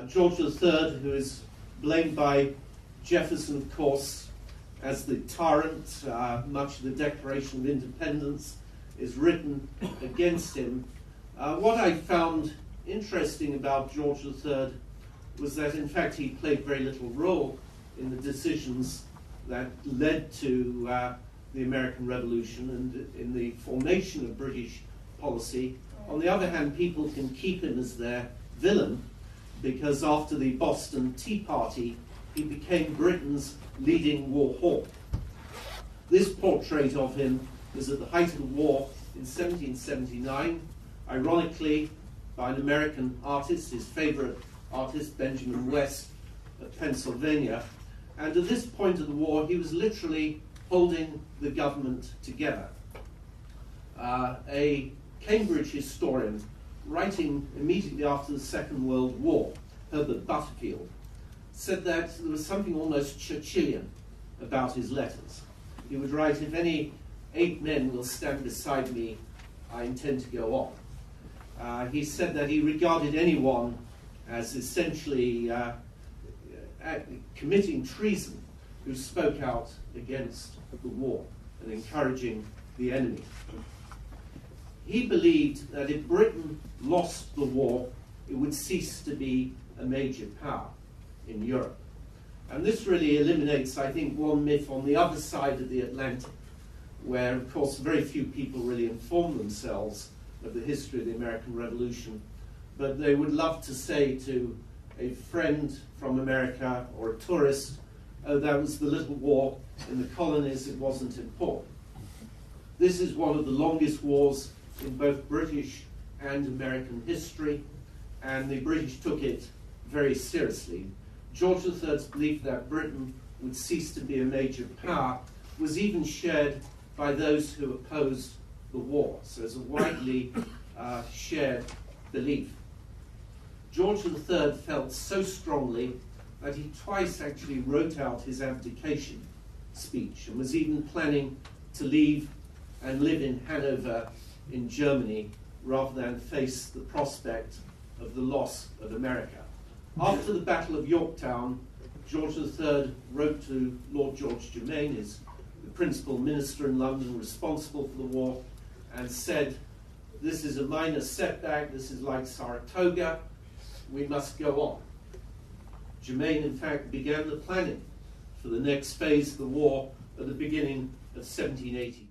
George III, who is blamed by Jefferson, of course, as the tyrant. Much of the Declaration of Independence is written against him. What I found interesting about George III was that, in fact, he played very little role in the decisions that led to the American Revolution and in the formation of British policy. On the other hand, people can keep him as their villain because after the Boston Tea Party, he became Britain's leading war hawk. This portrait of him was at the height of the war in 1779, ironically by an American artist, his favorite artist, Benjamin West of Pennsylvania. And at this point of the war, he was literally holding the government together. A Cambridge historian, writing immediately after the Second World War, Herbert Butterfield, said that there was something almost Churchillian about his letters. He would write, "If any 8 men will stand beside me, I intend to go on." He said that he regarded anyone as essentially committing treason who spoke out against the war and encouraging the enemy. He believed that if Britain lost the war, it would cease to be a major power in Europe. And this really eliminates, I think, one myth on the other side of the Atlantic, where, of course, very few people really inform themselves of the history of the American Revolution, but they would love to say to a friend from America or a tourist, "Oh, that was the little war in the colonies, it wasn't important." This is one of the longest wars in both British and American history, and the British took it very seriously. George III's belief that Britain would cease to be a major power was even shared by those who opposed the war, so it's a widely shared belief. George III felt so strongly that he twice actually wrote out his abdication speech and was even planning to leave and live in Hanover in Germany rather than face the prospect of the loss of America. After the Battle of Yorktown, George III wrote to Lord George Germain, the principal minister in London responsible for the war, and said, "This is a minor setback, this is like Saratoga, we must go on." Germain, in fact, began the planning for the next phase of the war at the beginning of 1782.